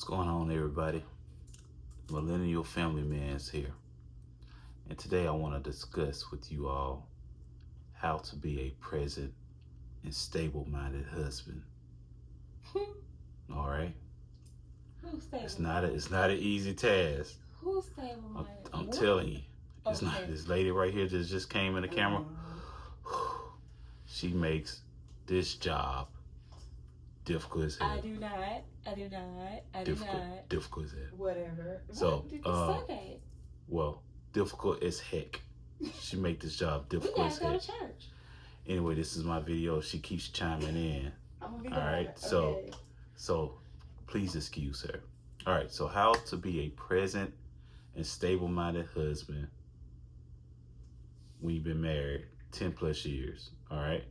What's going on, everybody? Millennial Family Man's here. And today I want to discuss with you all how to be a present and stable-minded husband. All right? Who's stable? It's not an easy task. Who's stable-minded? I'm telling you. It's Okay. not. This lady right here that just came in the camera, she makes this job difficult as hell. I do not. Difficult as hell. Whatever. So, what did you suck at? Well, difficult as heck. She make this job We difficult as gotta go heck. to church. Anyway, this is my video. She keeps chiming in. I'm gonna be All right, okay. So please excuse her. All right, so how to be a present and stable-minded husband when you've been married 10 plus years. All right.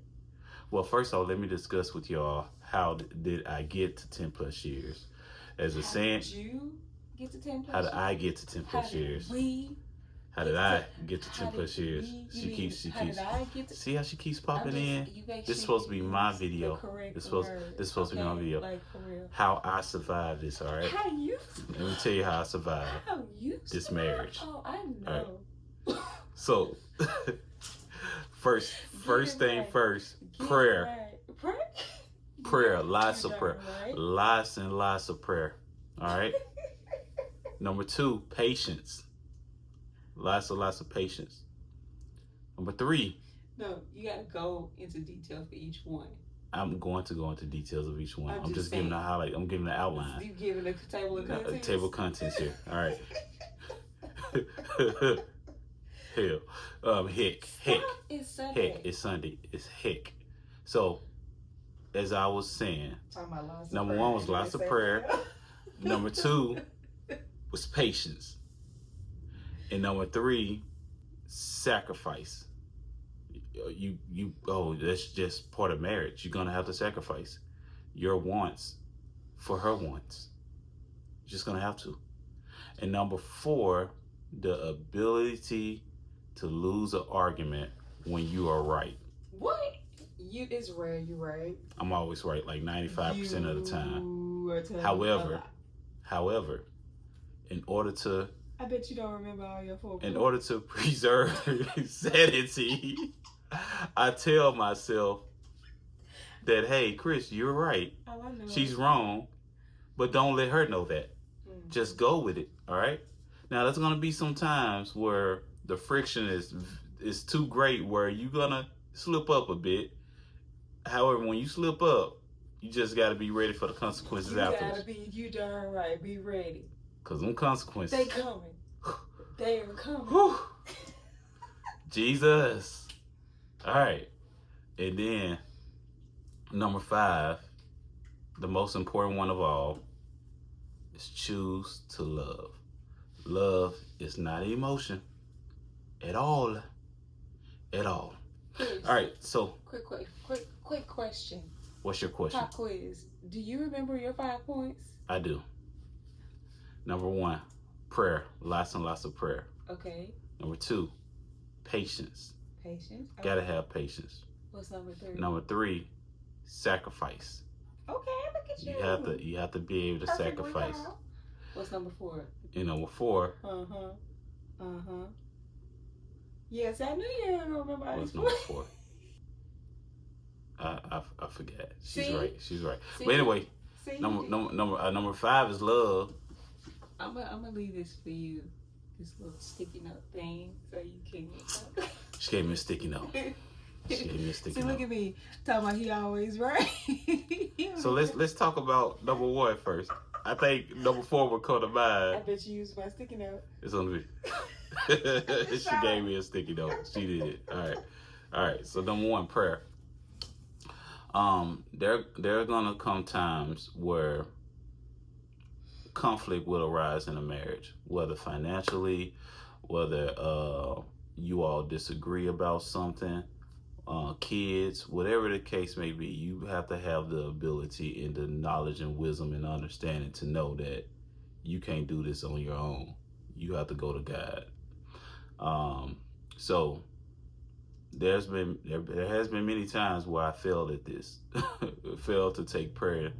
Well, first of all, let me discuss with y'all how did I get to 10 plus years. As a saying, Did you get to 10 plus how did I get to 10 How plus did years? we How did I get to 10 how plus did years? we- She you keeps. mean, how did I get to See how she keeps popping in? You make This is sure supposed to you be my use the video. correct This word, is supposed to be my video. Like, for real. How I survived this. All right. How you? Let me tell you how I survived How you? this marriage. Oh, I All know. So, first thing right. first, Get prayer. right. Prayer, lots of You're prayer. right. Lots and lots of prayer. All right. Number 2, patience. Lots of patience. Number 3, No, you gotta go into detail for each one. I'm going to go into details of each one. I'm I'm just just giving saying. a highlight. I'm giving the outline. You giving a table of contents? Table of contents here. All right. Hell. Heck. It's Sunday. Heck. It's Sunday. It's heck. So, as I was saying, number 1 was lots of prayer. Number 2 was patience. And number 3, sacrifice. That's just part of marriage. You're gonna have to sacrifice your wants for her wants. You're just gonna have to. And number 4, the ability to lose an argument when you are right. What? It's rare. You right. I'm always right, like 95% of the time. You are telling me a However, lot. in order to I bet you don't remember all your 4 in order to preserve sanity, I tell myself that, hey, Chris, you're right. Oh, I know. She's wrong, but don't let her know that. Just go with it, all right? Now, there's going to be some times where the friction is too great, where you're going to slip up a bit. However, when you slip up, you just got to be ready for the consequences afterwards. You darn right. Be ready. Because them consequences. They coming. They are coming. Whew. Jesus. All right. And then, number 5, the most important one of all, is choose to love. Love is not an emotion at all. At all. Quiz. All right. So, Quick question. what's your question? Pop quiz. Do you remember your 5 points? I do. Number 1, prayer. Lots and lots of prayer. Okay. Number 2, patience. Patience. Okay. Gotta have patience. What's number 3? Number 3, sacrifice. Okay, look at you. You have to be able to Perfect sacrifice. recall. What's number 4? And number 4, Yes, I knew you were gonna remember all what's these number points. 4? I forgot. She's See? right. She's right. See? But anyway, See, number 5 is love. I'm gonna leave this for you. This little sticky note thing, so you can. She gave me a sticky note. She gave me a sticky See, look note. at me talking about he always right. So let's talk about number 1 first. I think number 4 will come to I mind. bet you used my sticky note. It's on the video. She gave me a sticky note. She did. All right. So number 1, prayer. There are gonna come times where conflict will arise in a marriage, whether financially, whether you all disagree about something, kids, whatever the case may be. You have to have the ability and the knowledge and wisdom and understanding to know that you can't do this on your own. You have to go to God. So there has been many times where I failed at this, failed to take prayer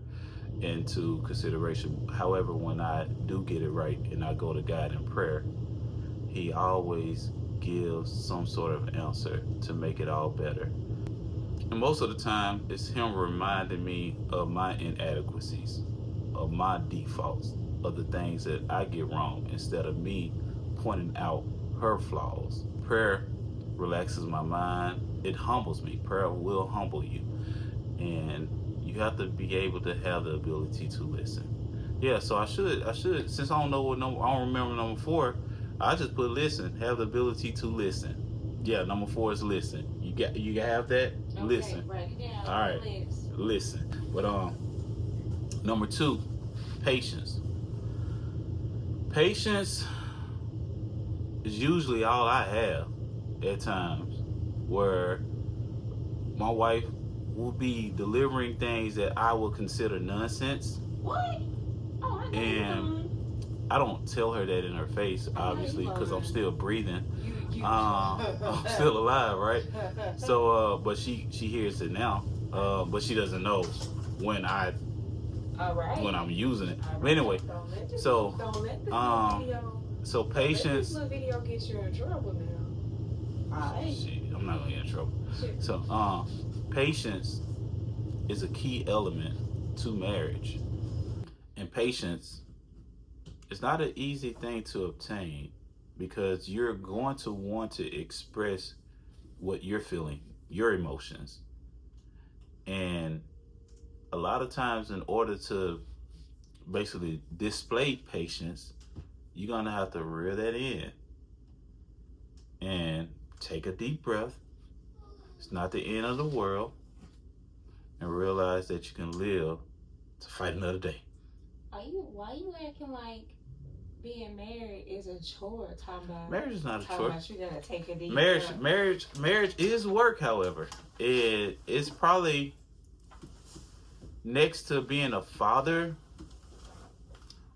into consideration. However, when I do get it right and I go to God in prayer, He always gives some sort of answer to make it all better. And most of the time, it's Him reminding me of my inadequacies, of my defaults, of the things that I get wrong, instead of me pointing out her flaws. Prayer relaxes my mind. It humbles me. Prayer will humble you. And you have to be able to have the ability to listen. Yeah, so I should, since I don't know what number, I don't remember number 4, I just put listen, have the ability to listen. Yeah, number 4 is listen. You have that? Okay, listen. write it down. All right. Listen. But number 2, patience. Patience is usually all I have at times, where my wife will be delivering things that I would consider nonsense. What? Oh, I know. And I don't tell her that in her face, obviously, because I'm still breathing. I'm still alive, right? So, but she hears it now, but she doesn't know when I'm using it. But anyway, so so patience. This little video gets you in trouble now. I'm not gonna get in trouble. So, patience is a key element to marriage, and patience is not an easy thing to obtain, because you're going to want to express what you're feeling, your emotions. And a lot of times, in order to basically display patience, you're going to have to reel that in and take a deep breath. It's not the end of the world. And realize that you can live to fight another day. Why you acting like being married is a chore? Marriage is not a chore. You gotta take a deep Marriage is work, however. It's probably, next to being a father,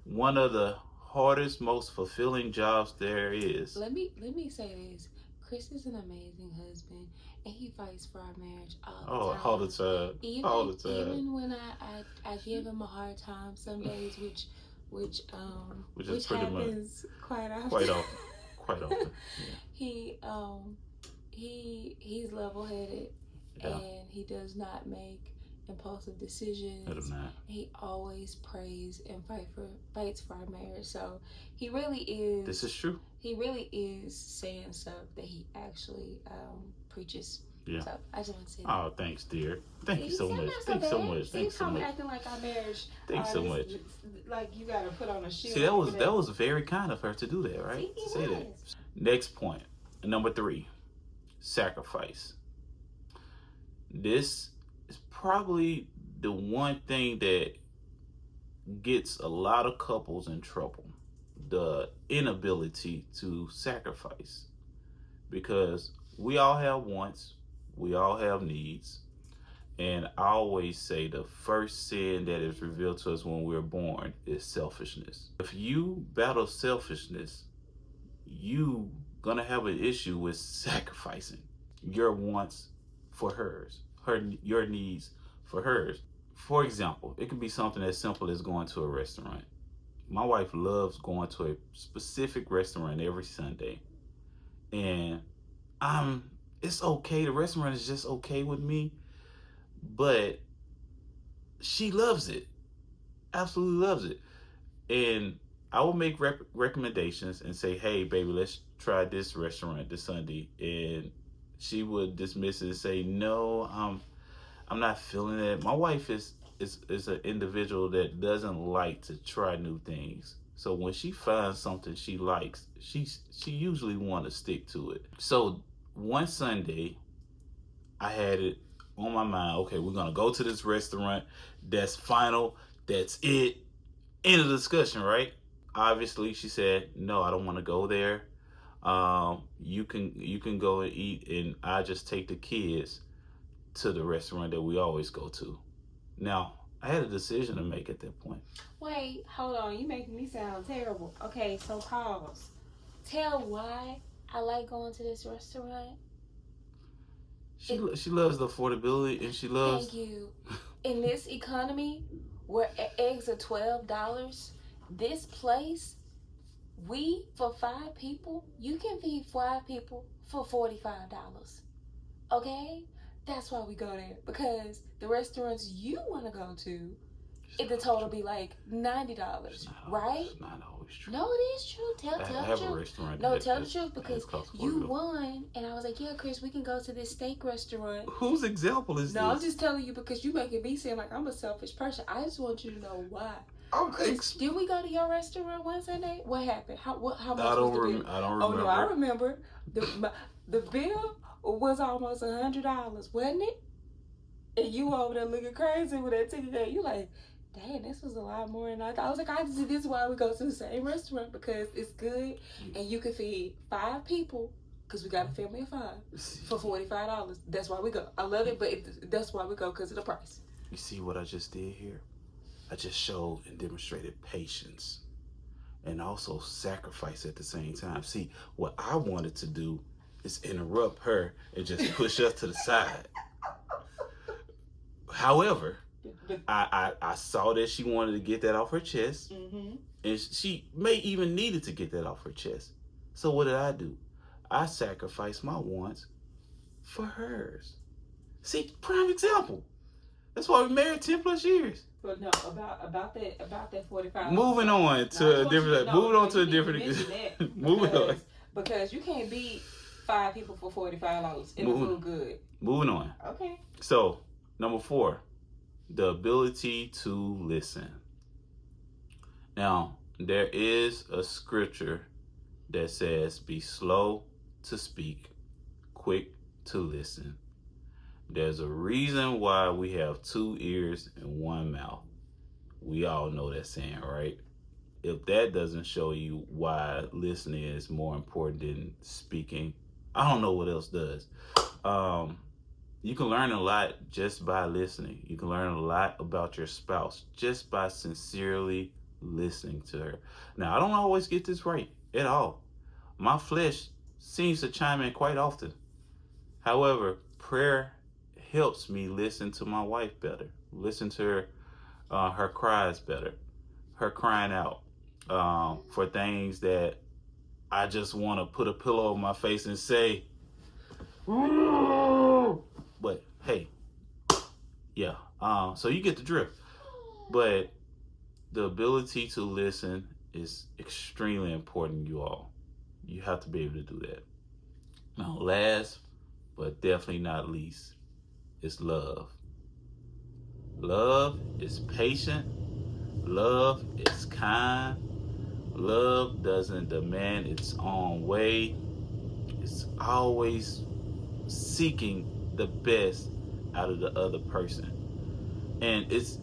one of the hardest, most fulfilling jobs there is. Let me say this. Chris is an amazing husband, and he fights for our marriage all the time. All the time. Even when I give him a hard time some days, which is pretty happens much quite often. Quite often. Yeah. He's level-headed, and he does not make impulsive decisions. I do not. He always prays and fights for our marriage. So he really is. This is true. He really is saying stuff that he actually preaches. Yeah. So I just want to say that. Oh, thanks, dear. Thank you so much. Thanks so much. Thanks so much. Acting like our marriage. Thanks so much. Like you gotta put on a shield. See, that was very kind of her to do that, right? See, say that. Next point, number 3, sacrifice. This is probably the one thing that gets a lot of couples in trouble. The inability to sacrifice, because we all have wants, we all have needs, and I always say the first sin that is revealed to us when we're born is selfishness. If you battle selfishness, you gonna have an issue with sacrificing your wants for hers, your needs for hers. For example, it could be something as simple as going to a restaurant. My wife loves going to a specific restaurant every Sunday. And it's okay. The restaurant is just okay with me. But she loves it. Absolutely loves it. And I will make recommendations and say, hey, baby, let's try this restaurant this Sunday. And she would dismiss it and say, no, I'm not feeling it. My wife is an individual that doesn't like to try new things. So when she finds something she likes, she usually want to stick to it. So one Sunday, I had it on my mind, okay, we're going to go to this restaurant. That's final. That's it. End of the discussion, right? Obviously, she said, no, I don't want to go there. You can go and eat, and I just take the kids to the restaurant that we always go to. Now, I had a decision to make at that point. Wait, hold on. You making me sound terrible. Okay, so pause. Tell why I like going to this restaurant. She loves the affordability, and she loves... Thank you. In this economy, where eggs are $12, this place, for 5 people, you can feed 5 people for $45. Okay? That's why we go there. Because the restaurants you want to go to, the total be like $90, right? It's not always true. No, it is true. Tell the truth. No, tell the truth, because you won, and I was like, yeah, Chris, we can go to this steak restaurant. Whose example is this? No, I'm just telling you because you making me seem like I'm a selfish person. I just want you to know why. Did we go to your restaurant one Sunday? What happened? How much was the bill? I don't remember. Oh no, I remember. The bill was almost $100, wasn't it? And you over there looking crazy with that ticket. You like, dang, this was a lot more than I thought. I was like, this is why we go to the same restaurant, because it's good and you can feed 5 people, because we got a family of 5, for $45. That's why we go. I love it, but that's why we go, because of the price. You see what I just did here? I just showed and demonstrated patience and also sacrifice at the same time. See, what I wanted to do is interrupt her and just push us to the side. However, I saw that she wanted to get that off her chest, and she may even needed to get that off her chest. So what did I do? I sacrificed my wants for hers. See, prime example. That's why we married 10 plus years. But no, about that 45. Moving on to a different. Moving on to a different. Moving on. Because you can't beat 5 people for $45 and the food good. Moving on. Okay. So, number 4, the ability to listen. Now, there is a scripture that says, "Be slow to speak, quick to listen." There's a reason why we have 2 ears and 1 mouth. We all know that saying, right? If that doesn't show you why listening is more important than speaking, I don't know what else does. You can learn a lot just by listening. You can learn a lot about your spouse just by sincerely listening to her. Now, I don't always get this right at all. My flesh seems to chime in quite often. However, prayer helps me listen to my wife better, listen to her cries better, her crying out for things that I just want to put a pillow over my face and say, but hey, yeah, so you get the drift. But the ability to listen is extremely important, you all. You have to be able to do that. Now, last but definitely not least, is love. Love is patient. Love is kind. Love doesn't demand its own way. It's always seeking the best out of the other person. And it's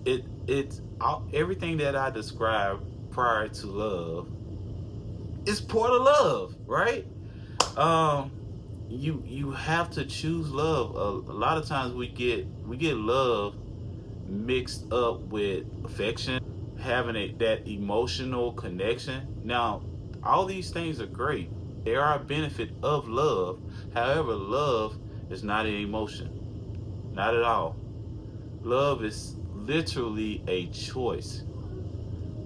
everything that I described prior to love is part of love, right? You have to choose love. A lot of times we get love mixed up with affection, having that emotional connection. Now, all these things are great. They are a benefit of love. However, love is not an emotion. Not at all. Love is literally a choice.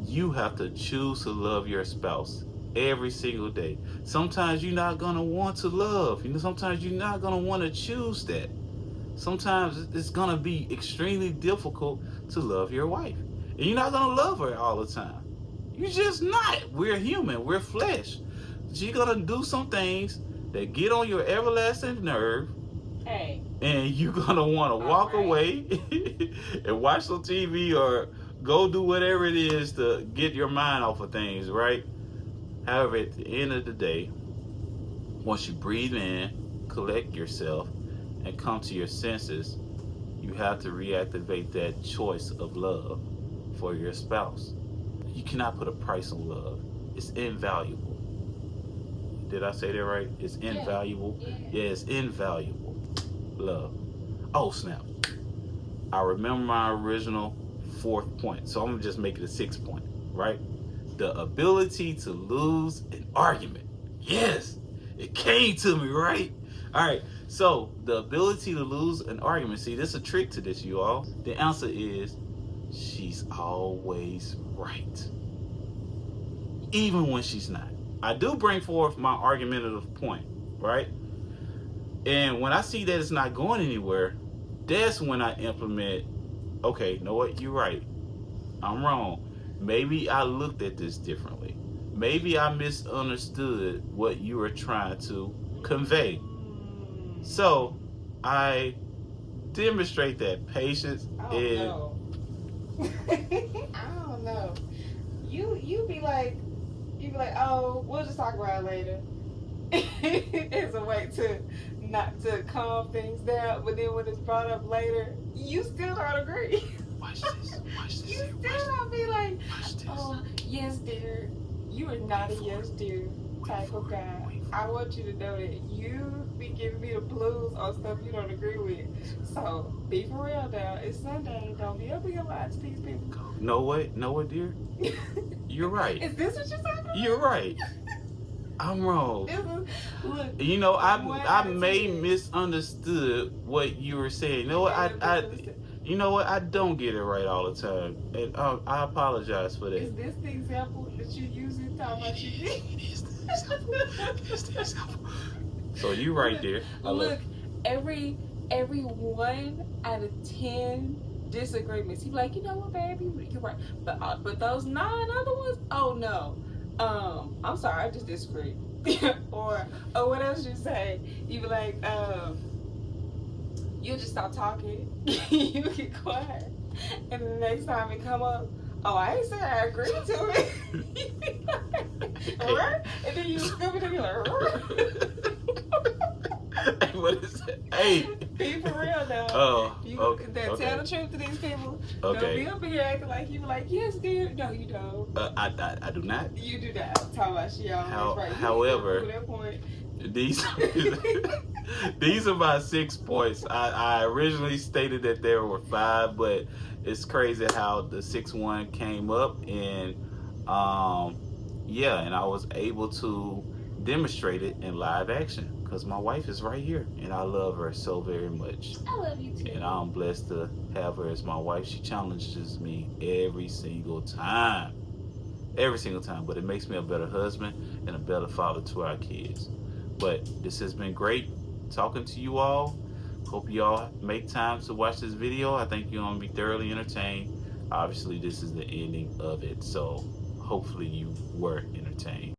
You have to choose to love your spouse every single day. Sometimes you're not going to want to love. Sometimes you're not going to want to choose that. Sometimes it's going to be extremely difficult to love your wife. And you're not going to love her all the time. You're just not. We're human. We're flesh. She's going to do some things that get on your everlasting nerve. Hey. And you're going to want to walk away and watch some TV or go do whatever it is to get your mind off of things, right? However, at the end of the day, once you breathe in, collect yourself, and come to your senses, you have to reactivate that choice of love for your spouse. You cannot put a price on love. It's invaluable. Did I say that right? It's invaluable? Yeah, it's invaluable. Love. Oh, snap. I remember my original 4th point, so I'm going to just make it a 6th point, right? The ability to lose an argument. Yes, it came to me, right? All right, so the ability to lose an argument. See, there's a trick to this, you all. The answer is she's always right. Even when she's not. I do bring forth my argumentative point, right? And when I see that it's not going anywhere, that's when I implement, okay, you know what? You're right. I'm wrong. Maybe I looked at this differently. Maybe I misunderstood what you were trying to convey. So I demonstrate that patience. I don't know. You be like, oh, we'll just talk about it later. It's a way to not to calm things down, but then when it's brought up later, you still don't agree. Watch this. You still don't be like, oh, yes, dear. You are not a yes, dear type of guy. I want you to know that you be giving me the blues on stuff you don't agree with. So be for real now. It's Sunday. Don't be up in your line to these people. Know what, dear? You're right. Is this what you're talking about? You're right. I'm wrong. Look, you know, I may misunderstood what you were saying. You know what? You know what? I don't get it right all the time, and I apologize for that. Is this the example that you use in talking about you? It is the example. So you right there. Look, every 1 out of 10 disagreements, he be like, you know what, baby, you're right. But those 9 other ones, oh no. I'm sorry, I just disagree. or what else you say? You be like, you just stop talking. You get quiet. And the next time it come up, oh, I ain't say I agree to it. Right? And then you scream it and you're like, hey, what is that? Hey. Be for real now. Oh, okay. Tell the truth to these people. Okay. Don't be up here acting like you be like, yes, dear. No, you don't. I do not. You do not. I'm talking about she always right. However, that point. These are my 6 points. I originally stated that there were 5, but it's crazy how the 6th one came up, and and I was able to demonstrate it in live action because my wife is right here, and I love her so very much. I love you too. And I'm blessed to have her as my wife. She challenges me every single time, but it makes me a better husband and a better father to our kids. But this has been great talking to you all. Hope you all make time to watch this video. I think you're going to be thoroughly entertained. Obviously, this is the ending of it, so hopefully you were entertained.